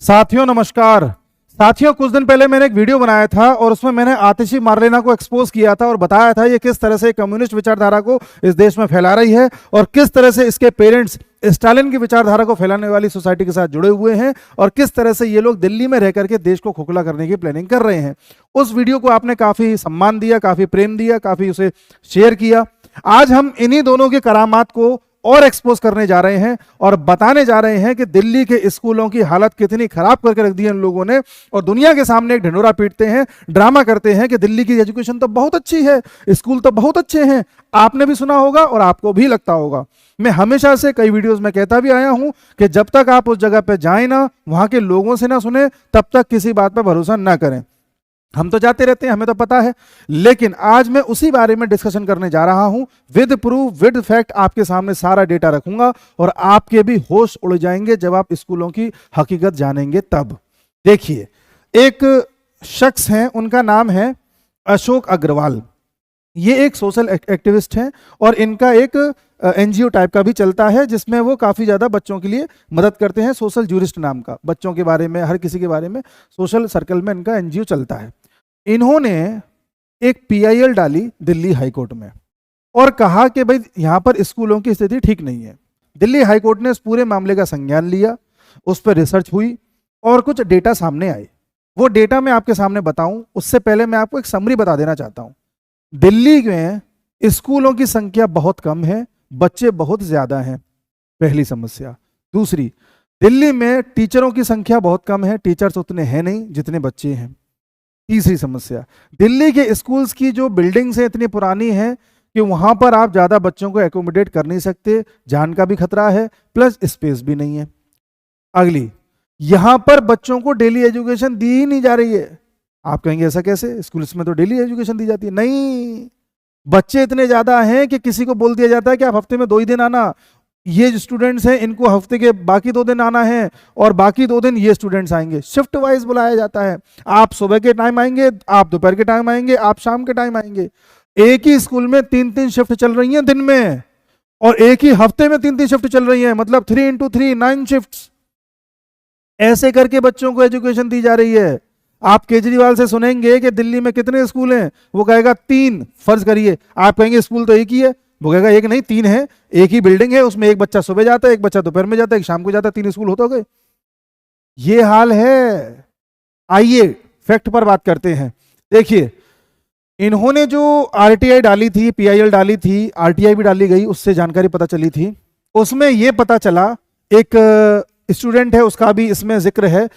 साथियों नमस्कार। साथियों, कुछ दिन पहले मैंने एक वीडियो बनाया था और उसमें मैंने आतिशी मार्लेना को एक्सपोज किया था और बताया था ये किस तरह से कम्युनिस्ट विचारधारा को इस देश में फैला रही है और किस तरह से इसके पेरेंट्स स्टालिन की विचारधारा को फैलाने वाली सोसाइटी के साथ जुड़े हुए हैं और किस तरह से ये लोग दिल्ली में रह करके देश को खोखला करने की प्लानिंग कर रहे हैं। उस वीडियो को आपने काफी सम्मान दिया, काफी प्रेम दिया, काफी उसे शेयर किया। आज हम इन्हीं दोनों की करामात को और एक्सपोज करने जा रहे हैं और बताने जा रहे हैं कि दिल्ली के स्कूलों की हालत कितनी खराब करके रख दी है इन लोगों ने, और दुनिया के सामने एक ढिंढोरा पीटते हैं, ड्रामा करते हैं कि दिल्ली की एजुकेशन तो बहुत अच्छी है, स्कूल तो बहुत अच्छे हैं। आपने भी सुना होगा और आपको भी लगता होगा। मैं हमेशा से कई वीडियोस में कहता भी आया हूं कि जब तक आप उस जगह पे जाए ना, वहां के लोगों से ना सुने, तब तक किसी बात पर भरोसा ना करें। हम तो जाते रहते हैं, हमें तो पता है, लेकिन आज मैं उसी बारे में डिस्कशन करने जा रहा हूं। विद प्रूफ, विद फैक्ट आपके सामने सारा डेटा रखूंगा और आपके भी होश उड़ जाएंगे जब आप स्कूलों की हकीकत जानेंगे तब। देखिए, एक शख्स हैं, उनका नाम है अशोक अग्रवाल। ये एक सोशल एक्टिविस्ट हैं और इनका एक एनजीओ टाइप का भी चलता है जिसमें वो काफ़ी ज़्यादा बच्चों के लिए मदद करते हैं। सोशल जूरिस्ट नाम का, बच्चों के बारे में, हर किसी के बारे में सोशल सर्कल में इनका एनजीओ चलता है। इन्होंने एक पीआईएल डाली दिल्ली हाईकोर्ट में और कहा कि भाई यहाँ पर स्कूलों की स्थिति ठीक नहीं है। दिल्ली हाईकोर्ट ने इस पूरे मामले का संज्ञान लिया, उस पर रिसर्च हुई और कुछ डेटा सामने आए। वो डेटा मैं आपके सामने बताऊं उससे पहले मैं आपको एक समरी बता देना चाहता हूं। दिल्ली में स्कूलों की संख्या बहुत कम है, बच्चे बहुत ज्यादा हैं, पहली समस्या। दूसरी, दिल्ली में टीचरों की संख्या बहुत कम है, टीचर्स उतने हैं नहीं जितने बच्चे हैं। तीसरी समस्या, दिल्ली के स्कूल्स की जो बिल्डिंग्स हैं इतनी पुरानी हैं कि वहां पर आप ज्यादा बच्चों को एकोमोडेट कर नहीं सकते, जान का भी खतरा है, प्लस स्पेस भी नहीं है। अगली, यहां पर बच्चों को डेली एजुकेशन दी ही नहीं जा रही है। आप कहेंगे ऐसा कैसे, स्कूल्स में तो डेली एजुकेशन दी जाती है। नहीं, बच्चे इतने ज्यादा हैं कि किसी को बोल दिया जाता है कि आप हफ्ते में 2 ही दिन आना। ये जो स्टूडेंट्स हैं इनको हफ्ते के बाकी 2 दिन आना है और बाकी 2 दिन ये स्टूडेंट्स आएंगे। शिफ्ट वाइज बुलाया जाता है, आप सुबह के टाइम आएंगे, आप दोपहर के टाइम आएंगे, आप शाम के टाइम आएंगे। एक ही स्कूल में 3-3 शिफ्ट चल रही हैं दिन में और एक ही हफ्ते में 3-3 शिफ्ट चल रही हैं, मतलब 3 into 3 9 शिफ्ट। ऐसे करके बच्चों को एजुकेशन दी जा रही है। आप केजरीवाल से सुनेंगे कि दिल्ली में कितने स्कूल हैं, वो कहेगा 3। फर्ज करिए आप कहेंगे स्कूल तो एक ही है, वो कहेगा एक नहीं 3 है, एक ही बिल्डिंग है, उसमें एक बच्चा सुबह जाता है, एक बच्चा दोपहर में जाता है, एक शाम को जाता है, 3 स्कूल होते गए। ये हाल है। आइए फैक्ट पर बात करते हैं। देखिए, इन्होंने जो आरटीआई डाली थी, पीआईएल डाली थी, आरटीआई भी डाली गई, उससे जानकारी पता चली थी। उसमें यह पता चला, एक स्टूडेंट है उसका भी इसमें जिक्र है,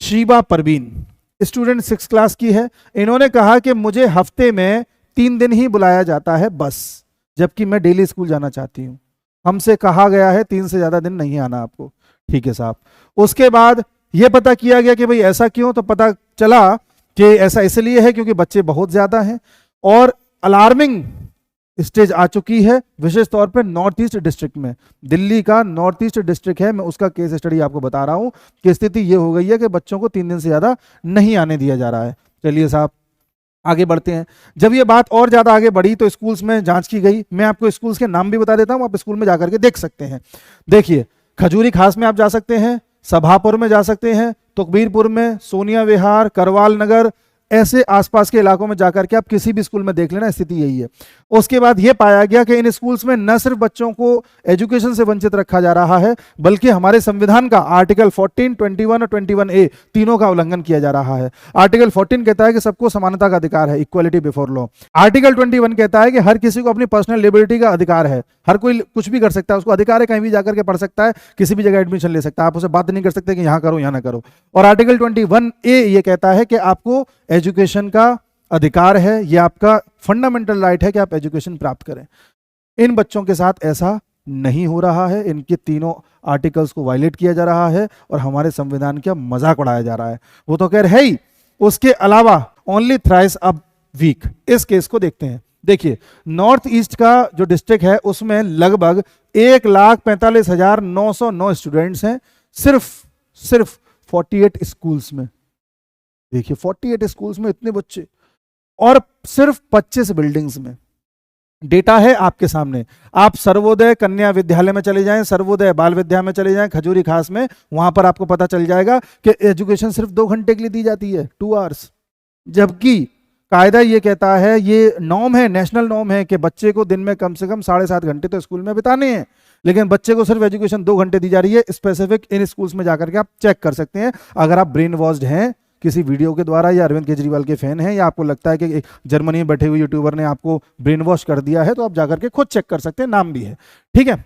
Sheeba Parveen, student 6th class की है। इन्होंने कहा कि मुझे हफ्ते में 3 दिन ही बुलाया जाता है बस, जबकि मैं डेली स्कूल जाना चाहती हूँ। हमसे कहा गया है 3 से ज्यादा दिन नहीं आना आपको। ठीक है साहब। उसके बाद यह पता किया गया कि भाई ऐसा क्यों, तो पता चला कि ऐसा इसलिए है क्योंकि बच्चे बहुत ज्यादा हैं और अलार्मिंग स्टेज आ चुकी है, विशेष तौर पे नॉर्थ ईस्ट डिस्ट्रिक्ट में। दिल्ली का नॉर्थ ईस्ट डिस्ट्रिक्ट है, मैं उसका केस स्टडी आपको बता रहा हूं कि स्थिति ये हो गई है कि बच्चों को 3 दिन से ज्यादा नहीं आने दिया जा रहा है। चलिए साहब आगे बढ़ते हैं। जब ये बात और ज्यादा आगे बढ़ी तो स्कूल्स में जांच की गई। मैं आपको स्कूल्स के नाम भी बता देता हूं, आप स्कूल में जाकर के देख सकते हैं। देखिए, खजूरी खास में आप जा सकते हैं, सभापुर में जा सकते हैं, तुकबीरपुर में, सोनिया विहार, करवाल नगर, ऐसे आसपास के इलाकों में जाकर के आप किसी भी स्कूल में देख लेना, स्थिति यही है। उसके बाद यह पाया गया कि इन स्कूल्स में न सिर्फ बच्चों को एजुकेशन से वंचित रखा जा रहा है, बल्कि हमारे संविधान का आर्टिकल 14, 21 और 21A तीनों का उल्लंघन किया जा रहा है। आर्टिकल 14 कहता है कि सबको समानता का अधिकार है, इक्वालिटी बिफोर लॉ। आर्टिकल 21 कहता है कि हर किसी को अपनी पर्सनल लिबर्टी का अधिकार है, हर कोई कुछ भी कर सकता है, उसको अधिकार है कहीं भी जाकर के पढ़ सकता है, किसी भी जगह एडमिशन ले सकता है, आप उसे बात नहीं कर सकते कि यहाँ करो यहाँ ना करो। और आर्टिकल 21A ये कहता है कि आपको एजुकेशन का अधिकार है, यह आपका फंडामेंटल राइट है कि आप एजुकेशन प्राप्त करें। इन बच्चों के साथ ऐसा नहीं हो रहा है, इनके तीनों आर्टिकल्स को वायलेट किया जा रहा है और हमारे संविधान का मजाक उड़ाया जा रहा है। वो तो खैर है ही, उसके अलावा ओनली थ्राइस अ वीक, इस केस को देखते हैं। देखिए, नॉर्थ ईस्ट का जो डिस्ट्रिक्ट है उसमें लगभग 1,45,909 स्टूडेंट्स हैं, सिर्फ 48 स्कूल्स में। देखिए 48 स्कूल्स में इतने बच्चे और सिर्फ 25 बिल्डिंग्स में। डेटा है आपके सामने। आप सर्वोदय कन्या विद्यालय में चले जाएं, सर्वोदय बाल विद्या में चले जाएं, खजूरी खास में, वहां पर आपको पता चल जाएगा कि एजुकेशन सिर्फ 2 घंटे के लिए दी जाती है, 2 आवर्स। जबकि कायदा ये कहता है, ये नॉर्म है, नेशनल नॉर्म है कि बच्चे को दिन में कम से कम 7.5 घंटे तो स्कूल में बिताने हैं, लेकिन बच्चे को सिर्फ एजुकेशन 2 घंटे दी जा रही है। स्पेसिफिक इन स्कूल्स में जाकर के आप चेक कर सकते हैं। अगर आप ब्रेन वॉश्ड हैं किसी वीडियो के द्वारा या अरविंद केजरीवाल के फैन हैं, या आपको लगता है कि जर्मनी में बैठे हुए यूट्यूबर ने आपको ब्रेन वॉश कर दिया है, तो आप जाकर के खुद चेक कर सकते हैं, नाम भी है, ठीक है।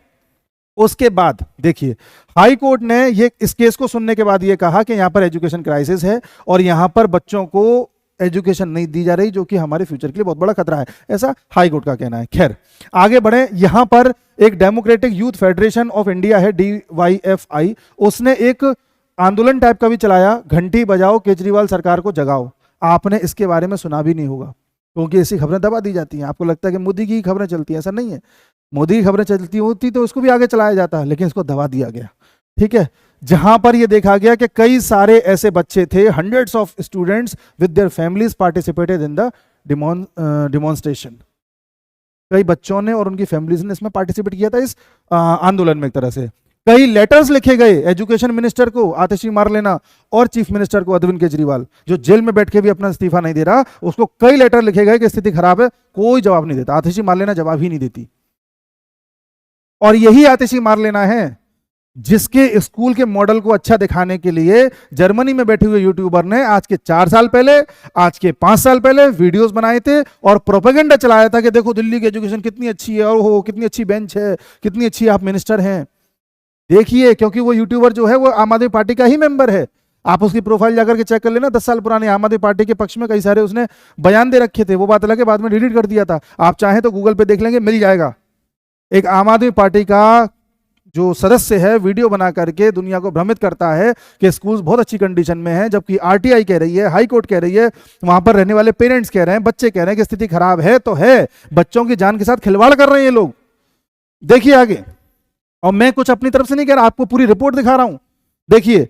उसके बाद देखिए, हाई कोर्ट ने ये इस केस को सुनने के बाद ये कहा कि यहाँ पर एजुकेशन क्राइसिस है और यहाँ पर बच्चों को एजुकेशन नहीं दी जा रही, जो कि हमारे फ्यूचर के लिए बहुत बड़ा खतरा है, ऐसा हाई कोर्ट का कहना है। खैर आगे बढ़े, यहाँ पर एक democratic youth federation of India है, DYFI, उसने एक आंदोलन टाइप का भी चलाया, घंटी बजाओ केजरीवाल सरकार को जगाओ। आपने इसके बारे में सुना भी नहीं होगा, क्योंकि ऐसी खबरें दबा दी जाती हैं। आपको लगता है कि मोदी की खबरें चलती हैं, ऐसा नहीं है। मोदी की खबरें चलती होती तो उसको भी आगे चलाया जाता, लेकिन इसको दबा दिया गया, ठीक है। जहां पर यह देखा गया कि कई सारे ऐसे बच्चे थे, hundreds of students with their families participated in the demonstration. कई बच्चों ने और उनकी फैमिलीज ने इसमें पार्टिसिपेट किया था, इस आंदोलन में। एक तरह से कई लेटर्स लिखे गए एजुकेशन मिनिस्टर को आतिशी मारलेना और चीफ मिनिस्टर को अरविंद केजरीवाल, जो जेल में बैठ के भी अपना इस्तीफा नहीं दे रहा, उसको कई लेटर लिखे गए कि स्थिति खराब है, कोई जवाब नहीं देता। आतिशी मारलेना जवाब ही नहीं देती। और यही आतिशी मारलेना है जिसके स्कूल के मॉडल को अच्छा दिखाने के लिए जर्मनी में बैठे हुए यूट्यूबर ने आज के 4 साल पहले, आज के 5 साल पहले वीडियोस बनाए थे और प्रोपेगेंडा चलाया था कि देखो दिल्ली की एजुकेशन कितनी अच्छी है, और हो कितनी अच्छी बेंच है, कितनी अच्छी आप मिनिस्टर हैं। देखिए, क्योंकि वो यूट्यूबर जो है वो आम आदमी पार्टी का ही मेंबर है। आप उसकी प्रोफाइल जाकर के चेक कर लेना, 10 साल पुराने आम आदमी पार्टी के पक्ष में कई सारे उसने बयान दे रखे थे। वो बात अलग है, बाद में डिलीट कर दिया था। आप चाहें तो गूगल पे देख लेंगे, मिल जाएगा। एक आम आदमी पार्टी का जो सदस्य है वीडियो बना करके दुनिया को भ्रमित करता है कि स्कूल्स बहुत अच्छी कंडीशन में है, जबकि आरटीआई कह रही है, हाई कोर्ट कह रही है, वहां पर रहने वाले पेरेंट्स कह रहे हैं, बच्चे कह रहे हैं कि स्थिति खराब है तो है। बच्चों की जान के साथ खिलवाड़ कर रहे हैं ये लोग। देखिए आगे, और मैं कुछ अपनी तरफ से नहीं कह रहा, आपको पूरी रिपोर्ट दिखा रहा हूं। देखिए,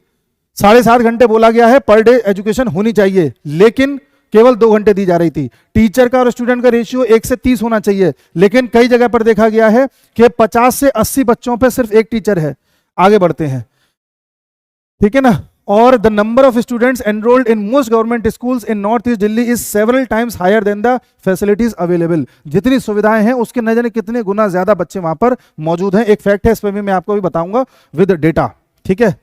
7.5 घंटे बोला गया है पर डे एजुकेशन होनी चाहिए, लेकिन केवल 2 घंटे दी जा रही थी। टीचर का और स्टूडेंट का रेशियो 1 से 30 होना चाहिए, लेकिन कई जगह पर देखा गया है कि 50 से 80 बच्चों पे सिर्फ एक टीचर है। आगे बढ़ते हैं, ठीक है ना। और the number of students enrolled in most government schools in north east Delhi is several times higher than the facilities available. जितनी सुविधाएं हैं उसके न जाने कितने गुना ज्यादा बच्चे वहां पर मौजूद हैं। एक फैक्ट है, इस पर भी मैं आपको भी बताऊंगा विद डेटा, ठीक है।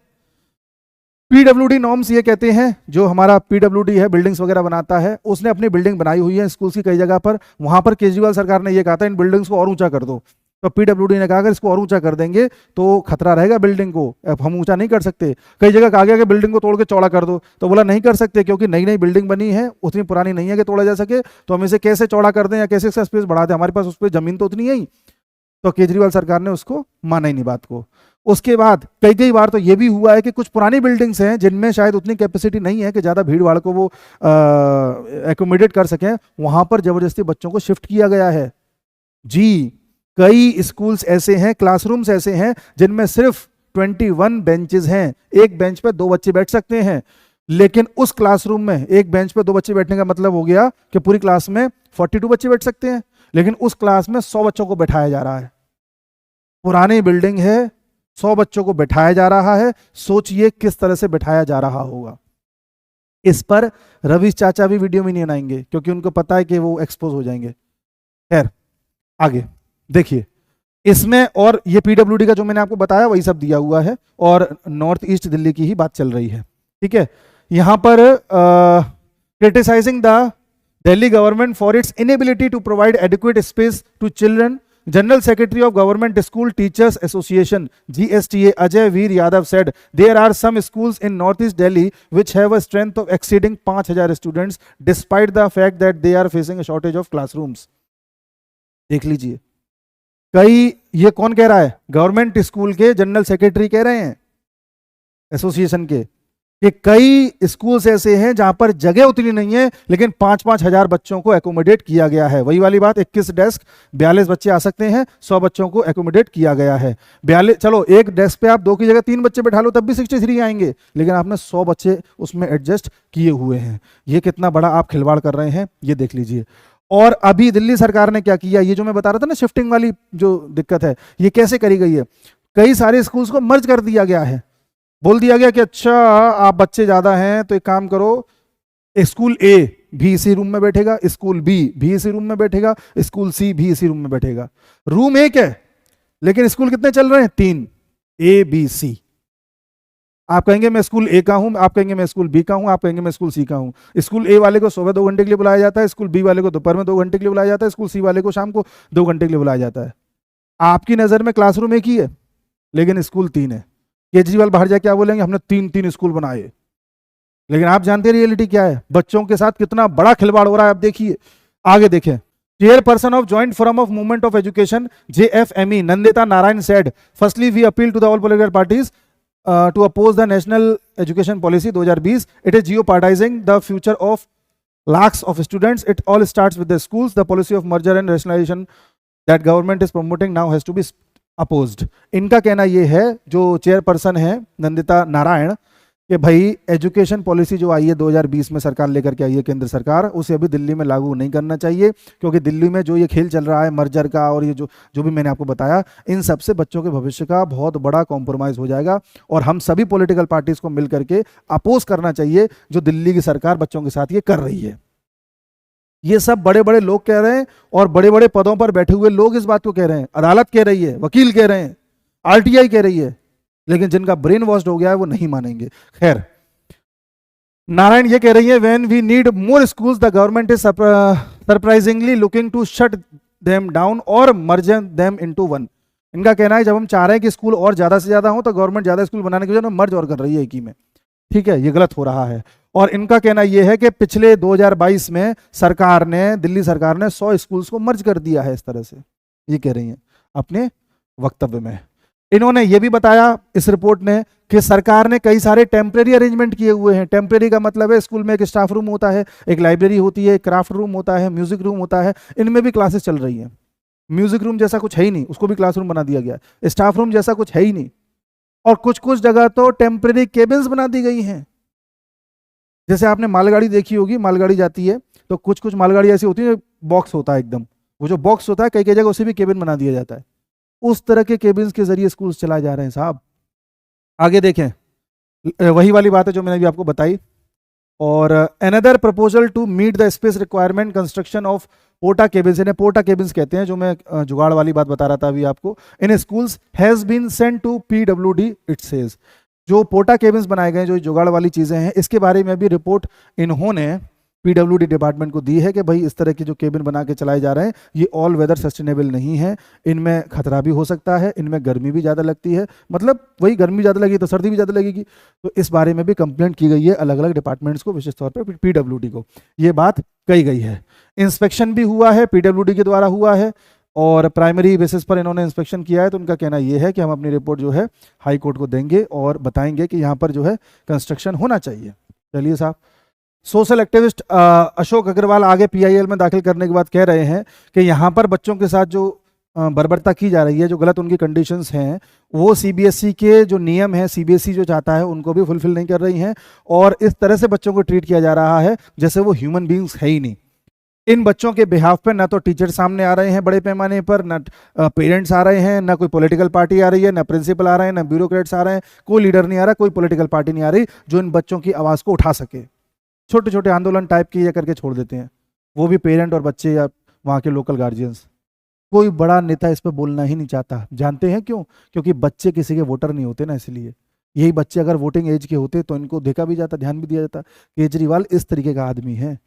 पीडब्ल्यूडी नॉर्म्स ये कहते हैं, जो हमारा पीडब्ल्यूडी है बिल्डिंग्स वगैरह बनाता है, उसने अपनी बिल्डिंग बनाई हुई है स्कूल्स की कई जगह पर। वहां पर केजरीवाल सरकार ने ये कहा था इन बिल्डिंग्स को और ऊंचा कर दो, तो पीडब्ल्यूडी ने कहा अगर इसको और ऊंचा कर देंगे तो खतरा रहेगा बिल्डिंग को, अब हम ऊंचा नहीं कर सकते। कई जगह कहा गया कि बिल्डिंग को तोड़ के चौड़ा कर दो, तो बोला नहीं कर सकते, क्योंकि नई नई बिल्डिंग बनी है, उतनी पुरानी नहीं है कि तोड़ा जा सके, तो हम इसे कैसे चौड़ा कर दें या कैसे इसका स्पेस बढ़ा दें, हमारे पास उस पर जमीन तो उतनी ही। तो केजरीवाल सरकार ने उसको माना ही नहीं बात को। उसके बाद कई बार तो ये भी हुआ है कि कुछ पुरानी बिल्डिंग्स हैं जिनमें शायद उतनी कैपेसिटी नहीं है कि ज़्यादा भीड़ भाड़ को वो एकोमोडेट कर सकें, वहां पर जबरदस्ती बच्चों को शिफ्ट किया गया है। जी, कई स्कूल्स ऐसे हैं, क्लासरूम्स ऐसे हैं जिनमें सिर्फ 21 बेंचेस हैं, एक बेंच पे 2 बच्चे बैठ सकते हैं। लेकिन उस क्लासरूम में एक बेंच पे 2 बच्चे बैठने का मतलब हो गया कि पूरी क्लास में 42 बच्चे बैठ सकते हैं, लेकिन उस क्लास में 100 बच्चों को बैठाया जा रहा है। पुरानी बिल्डिंग है, 100 बच्चों को बैठाया जा रहा है। सोचिए किस तरह से बैठाया जा रहा होगा। इस पर रवीश चाचा भी वीडियो में नहीं आएंगे, क्योंकि उनको पता है कि वो एक्सपोज हो जाएंगे। खैर आगे देखिए, इसमें और ये पीडब्ल्यूडी का जो मैंने आपको बताया वही सब दिया हुआ है, और नॉर्थ ईस्ट दिल्ली की ही बात चल रही है, ठीक है। यहां पर criticising the Delhi government for its inability to provide adequate space to children, General Secretary of Government School Teachers Association GSTA Ajay Veer Yadav said there are some schools in Northeast Delhi which have a strength of exceeding 5,000 students despite the fact that they are facing a shortage of classrooms. देख लीजिए, ये कौन कह रहा है? Government school के general secretary कह रहे हैं एसोसिएशन के कि कई स्कूल्स ऐसे हैं जहां पर जगह उतनी नहीं है, लेकिन 5-5 हजार बच्चों को एकोमोडेट किया गया है। वही वाली बात, 21 डेस्क 42 बच्चे आ सकते हैं, 100 बच्चों को एकोमोडेट किया गया है। 42, चलो एक डेस्क पे आप 2 की जगह 3 बच्चे बैठा लो तब भी 63 आएंगे, लेकिन आपने 100 बच्चे उसमें एडजस्ट किए हुए हैं। ये कितना बड़ा आप खिलवाड़ कर रहे हैं, ये देख लीजिए। और अभी दिल्ली सरकार ने क्या किया, ये जो मैं बता रहा था ना शिफ्टिंग वाली जो दिक्कत है, ये कैसे करी गई है, कई सारे स्कूल्स को मर्ज कर दिया गया है। बोल दिया गया कि अच्छा आप बच्चे ज्यादा हैं तो एक काम करो, स्कूल ए भी इसी रूम में बैठेगा, स्कूल बी भी इसी रूम में बैठेगा, स्कूल सी भी इसी रूम में बैठेगा। रूम एक है लेकिन स्कूल कितने चल रहे हैं, 3, ए बी सी। आप कहेंगे मैं स्कूल ए का हूं, आप कहेंगे मैं स्कूल बी का हूं, आप कहेंगे मैं स्कूल सी का हूं। स्कूल ए वाले को सुबह 2 घंटे के लिए बुलाया जाता है, स्कूल बी वाले को दोपहर में 2 घंटे के लिए बुलाया जाता है, स्कूल सी वाले को शाम को 2 घंटे के लिए बुलाया जाता है। आपकी नजर में क्लासरूम एक ही है लेकिन स्कूल 3 है। केजरीवाल बाहर जाके क्या बोलेंगे, हमने 3 स्कूल बनाए। लेकिन आप जानते हैं रियलिटी क्या है, बच्चों के साथ कितना बड़ा खिलवाड़ हो रहा है। आप देखिए आगे देखें। Chairperson of joint forum of movement of education JFME Nandita Narayan said, firstly we appeal to the all political parties to oppose the national education policy 2020. It is jeopardizing the future of lakhs of students. It all starts with the schools. The policy of merger and rationalization that government is promoting now has to be opposed. इनका कहना ये है, जो chairperson है नंदिता नारायण, कि भाई education policy जो आई है 2020 में सरकार लेकर के आई है केंद्र सरकार, उसे अभी दिल्ली में लागू नहीं करना चाहिए, क्योंकि दिल्ली में जो ये खेल चल रहा है मर्जर का और ये जो भी मैंने आपको बताया, इन सब से बच्चों के भविष्य का बहुत बड़ा कॉम्प्रोमाइज़ हो जाएगा। और हम सभी पॉलिटिकल पार्टीज को मिल करके अपोज करना चाहिए जो दिल्ली की सरकार बच्चों के साथ ये कर रही है। ये सब बड़े बड़े लोग कह रहे हैं और बड़े बड़े पदों पर बैठे हुए लोग इस बात को कह रहे हैं, अदालत कह रही है, वकील कह रहे हैं, RTI कह रही है, लेकिन जिनका ब्रेन वॉश्ड हो गया है वो नहीं मानेंगे। खैर, नारायण ये कह रही है, when we need more schools the government is surprisingly looking to shut them down और मर्ज देम इनटू वन। इनका कहना है जब हम चाह रहे हैं कि स्कूल और ज्यादा से ज्यादा हो तो गवर्नमेंट ज्यादा स्कूल बनाने की वजह मर्ज और कर रही है एक ही में। ठीक है, ये गलत हो रहा है। और इनका कहना यह है कि पिछले 2022 में सरकार ने, दिल्ली सरकार ने 100 स्कूल्स को मर्ज कर दिया है इस तरह से, ये कह रही हैं अपने वक्तव्य में। इन्होंने ये भी बताया इस रिपोर्ट ने कि सरकार ने कई सारे टेम्परेरी अरेंजमेंट किए हुए हैं। टेम्परेरी का मतलब है स्कूल में एक स्टाफ रूम होता है, एक लाइब्रेरी होती है, एक क्राफ्ट रूम होता है, म्यूजिक रूम होता है, इनमें भी क्लासेस चल रही हैं। म्यूजिक रूम जैसा कुछ है ही नहीं, उसको भी क्लासरूम बना दिया गया। स्टाफ रूम जैसा कुछ है ही नहीं। और कुछ कुछ जगह तो टेम्परेरी केबिन्स बना दी गई हैं। जैसे आपने मालगाड़ी देखी होगी, मालगाड़ी जाती है तो कुछ कुछ मालगाड़ी ऐसी होती है बॉक्स होता है एकदम, वो जो बॉक्स होता है कई कई जगह उसे भी केबिन बना दिया जाता है। उस तरह के केबिन्स के जरिए स्कूल चलाए जा रहे हैं साहब। आगे देखें, वही वाली बात है जो मैंने अभी आपको बताई। और another proposal to meet the space requirement construction of porta cabins, इन्हें पोर्टा केबिन्स कहते हैं, जो मैं जुगाड़ वाली बात बता रहा था अभी आपको, in schools has been sent to PWD it says. जो पोर्टा केबिन्स बनाए गए, जो जुगाड़ वाली चीज़ें हैं, इसके बारे में भी रिपोर्ट इन्होंने PWD डिपार्टमेंट को दी है कि भाई इस तरह के जो केबिन बना के चलाए जा रहे हैं ये ऑल वेदर सस्टेनेबल नहीं है, इनमें खतरा भी हो सकता है, इनमें गर्मी भी ज़्यादा लगती है, मतलब वही गर्मी ज़्यादा लगेगी तो सर्दी भी ज़्यादा लगेगी। तो इस बारे में भी कंप्लेंट की गई है अलग अलग डिपार्टमेंट्स को, विशेष तौर पर PWD को ये बात कही गई है। इंस्पेक्शन भी हुआ है, PWD के द्वारा हुआ है और प्राइमरी बेसिस पर इन्होंने इंस्पेक्शन किया है। तो उनका कहना यह है कि हम अपनी रिपोर्ट जो है हाई कोर्ट को देंगे और बताएंगे कि यहाँ पर जो है कंस्ट्रक्शन होना चाहिए। चलिए साहब, सोशल एक्टिविस्ट अशोक अग्रवाल आगे PIL में दाखिल करने के बाद कह रहे हैं कि यहाँ पर बच्चों के साथ जो बर्बरता की जा रही है, जो गलत उनकी कंडीशंस हैं, वो CBSE के जो नियम हैं, CBSE जो चाहता है उनको भी फुलफिल नहीं कर रही हैं और इस तरह से बच्चों को ट्रीट किया जा रहा है जैसे वो ह्यूमन बींग्स है ही नहीं। इन बच्चों के बिहाफ पे ना तो टीचर सामने आ रहे हैं बड़े पैमाने पर, ना पेरेंट्स आ रहे हैं, ना कोई पॉलिटिकल पार्टी आ रही है, ना प्रिंसिपल आ रहे हैं, ना ब्यूरोक्रेट्स आ रहे हैं, कोई लीडर नहीं आ रहा, कोई पॉलिटिकल पार्टी नहीं आ रही जो इन बच्चों की आवाज़ को उठा सके। छोटे छोटे आंदोलन टाइप के ये करके छोड़ देते हैं, वो भी पेरेंट और बच्चे या वहाँ के लोकल गार्जियंस। कोई बड़ा नेता इस पर बोलना ही नहीं चाहता। जानते हैं क्यों? क्योंकि बच्चे किसी के वोटर नहीं होते ना, इसलिए। यही बच्चे अगर वोटिंग एज के होते तो इनको देखा भी जाता, ध्यान भी दिया जाता। केजरीवाल इस तरीके का आदमी है।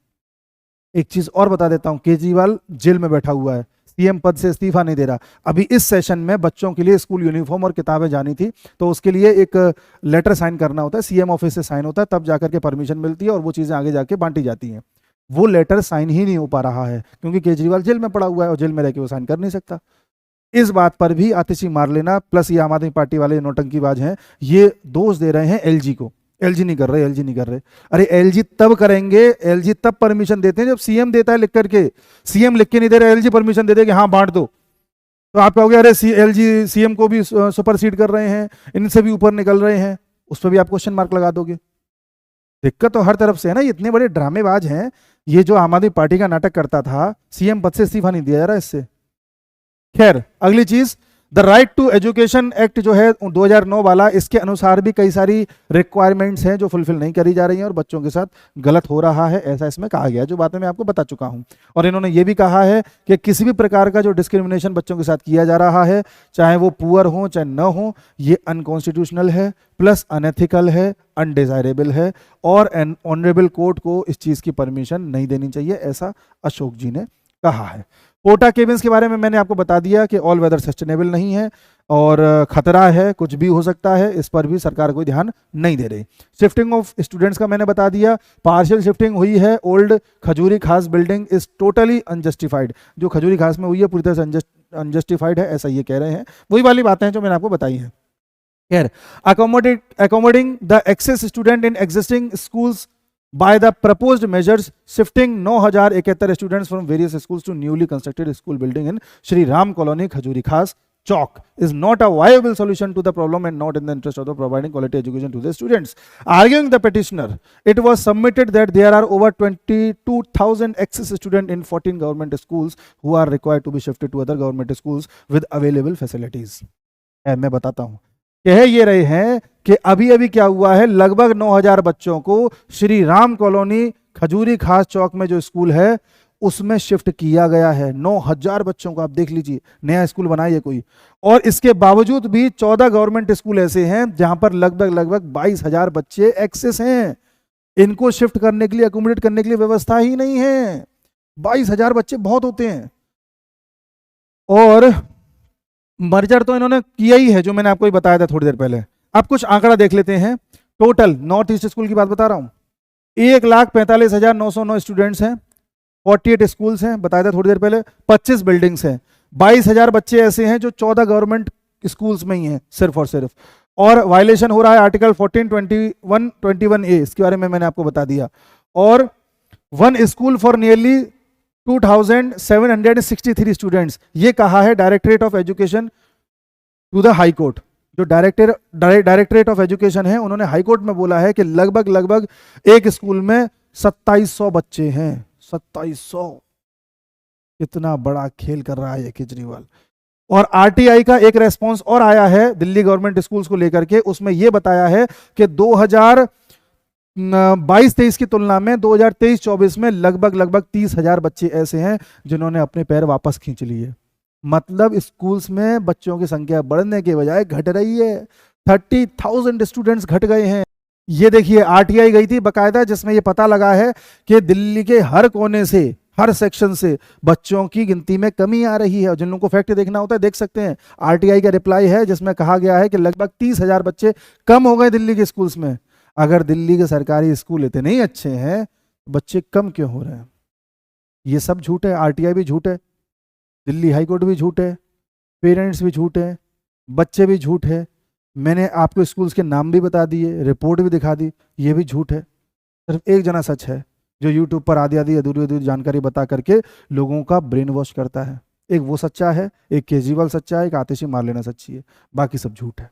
एक चीज और बता देता हूं, केजरीवाल जेल में बैठा हुआ है, CM पद से इस्तीफा नहीं दे रहा। अभी इस सेशन में बच्चों के लिए स्कूल यूनिफॉर्म और किताबें जानी थी, तो उसके लिए एक लेटर साइन करना होता है, CM ऑफिस से साइन होता है, तब जाकर के परमिशन मिलती है और वो चीज़ें आगे जाके बांटी जाती हैं। वो लेटर साइन ही नहीं हो पा रहा है क्योंकि केजरीवाल जेल में पड़ा हुआ है और जेल में रह के वो साइन कर नहीं सकता। इस बात पर भी आतिशी मार लेना प्लस ये आम आदमी पार्टी वाले नौटंकीबाज हैं, ये दोष दे रहे हैं LG को। LG नहीं कर रहे, LG नहीं कर रहे। अरे LG तब करेंगे, LG तब परमिशन देते हैं जब CM देता है लिख करके। CM लिख के नहीं दे रहे, LG परमिशन दे दे कि हाँ बांट दो, तो आप कहोगे अरे LG CM को भी सुपरसीड कर रहे हैं, इनसे भी ऊपर निकल रहे हैं, उस पर भी आप क्वेश्चन मार्क लगा दोगे। दिक्कत तो हर तरफ से है ना, ये इतने बड़े ड्रामेबाज हैं। ये जो आम आदमी पार्टी का नाटक करता था, सीएम पद से इस्तीफा नहीं दिया जा रहा इससे। खैर, अगली चीज, the right to education act जो है 2009 वाला, इसके अनुसार भी कई सारी रिक्वायरमेंट्स हैं जो फुलफिल नहीं करी जा रही हैं और बच्चों के साथ गलत हो रहा है, ऐसा इसमें कहा गया, जो बातें मैं आपको बता चुका हूं। और इन्होंने ये भी कहा है कि किसी भी प्रकार का जो डिस्क्रिमिनेशन बच्चों के साथ किया जा रहा है, चाहे वो पुअर हो चाहे न हो, ये अनकॉन्स्टिट्यूशनल है, प्लस अनएथिकल है, अनडिजायरेबल है, और एन ऑनरेबल कोर्ट को इस चीज़ की परमिशन नहीं देनी चाहिए, ऐसा अशोक जी ने कहा है। पोर्टा केबिन्स के बारे में मैंने आपको बता दिया कि ऑल वेदर सस्टेनेबल नहीं है और खतरा है, कुछ भी हो सकता है, इस पर भी सरकार कोई ध्यान नहीं दे रही। शिफ्टिंग ऑफ स्टूडेंट्स का मैंने बता दिया, पार्शियल शिफ्टिंग हुई है, ओल्ड खजूरी खास बिल्डिंग इज टोटली अनजस्टिफाइड, जो खजूरी खास में हुई है पूरी तरह से अनजस्टिफाइड है, ऐसा ये कह रहे हैं। वही वाली बातें हैं जो मैंने आपको बताई हैं। खैर, accommodating the excess student in existing schools by the proposed measures, shifting 9,071 students from various schools to newly constructed school building in Shri Ram Colony, Khajuri Khas Chowk is not a viable solution to the problem and not in the interest of the providing quality education to the students. Arguing the petitioner, it was submitted that there are over 22,000 excess students in 14 government schools who are required to be shifted to other government schools with available facilities. मैं बताता हूँ, कह ये रहे हैं कि अभी अभी क्या हुआ है, लगभग 9,000 बच्चों को श्री राम कॉलोनी खजूरी खास चौक में जो स्कूल है उसमें शिफ्ट किया गया है। 9,000 बच्चों को आप देख लीजिए, नया स्कूल बनाइए कोई। और इसके बावजूद भी 14 गवर्नमेंट स्कूल ऐसे हैं जहां पर लगभग 22,000 बच्चे एक्सेस हैं। इनको शिफ्ट करने के लिए, अकोमोडेट करने के लिए व्यवस्था ही नहीं है। 22,000 बच्चे बहुत होते हैं। और मर्जर तो इन्होंने किया ही है, जो मैंने आपको बताया था थोड़ी देर पहले। अब कुछ आंकड़ा देख लेते हैं। टोटल नॉर्थ ईस्ट स्कूल की बात बता रहा हूं, 1,45,909 स्टूडेंट्स हैं, 48 स्कूल्स हैं, बताया था थोड़ी देर पहले, 25 बिल्डिंग्स हैं, 22,000 बच्चे ऐसे हैं जो 14 गवर्नमेंट स्कूल्स में ही हैं सिर्फ और सिर्फ। और वायलेशन हो रहा है आर्टिकल 14, 21, 21A, इसके बारे में मैंने आपको बता दिया। और one school for nearly 2,763 students, ये कहा है directorate of education to the high court. जो डायरेक्टरेट ऑफ एजुकेशन है, उन्होंने हाई कोर्ट में बोला है कि लगभग एक स्कूल में 2,700 बच्चे हैं। 2,700, इतना बड़ा खेल कर रहा है ये केजरीवाल। और आरटीआई का एक रेस्पॉन्स और आया है दिल्ली गवर्नमेंट स्कूल्स को लेकर के, उसमें यह बताया है कि 2022-23 की तुलना में 2023-24 में लगभग 30,000 बच्चे ऐसे हैं जिन्होंने अपने पैर वापस खींच लिए। मतलब स्कूल्स में बच्चों की संख्या बढ़ने के बजाय घट रही है। 30,000 स्टूडेंट्स घट गए हैं। ये देखिए, आरटीआई गई थी बकायदा, जिसमें ये पता लगा है कि दिल्ली के हर कोने से, हर सेक्शन से बच्चों की गिनती में कमी आ रही है। और जिन लोगों को फैक्ट देखना होता है देख सकते हैं, आरटीआई का रिप्लाई है जिसमें कहा गया है कि लगभग 30,000 बच्चे कम हो गए दिल्ली के स्कूल्स में। अगर दिल्ली के सरकारी स्कूल इतने ही अच्छे हैं, बच्चे कम क्यों हो रहे हैं? ये सब झूठ है। आरटीआई भी झूठ है, दिल्ली हाई कोर्ट भी झूठ है, पेरेंट्स भी झूठ है, बच्चे भी झूठ है। मैंने आपको स्कूल्स के नाम भी बता दिए, रिपोर्ट भी दिखा दी, ये भी झूठ है। सिर्फ एक जना सच है जो यूट्यूब पर आधी अधूरी जानकारी बता करके लोगों का ब्रेन वॉश करता है। एक वो सच्चा है, एक केजरीवाल सच्चा है, एक आतिशी मार लेना सच्ची है, बाकी सब झूठ है।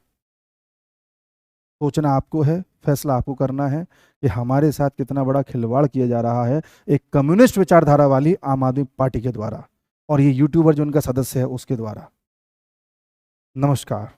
सोचना आपको है, फैसला आपको करना है कि हमारे साथ कितना बड़ा खिलवाड़ किया जा रहा है एक कम्युनिस्ट विचारधारा वाली आम आदमी पार्टी के द्वारा, और ये यूट्यूबर जो उनका सदस्य है उसके द्वारा। नमस्कार।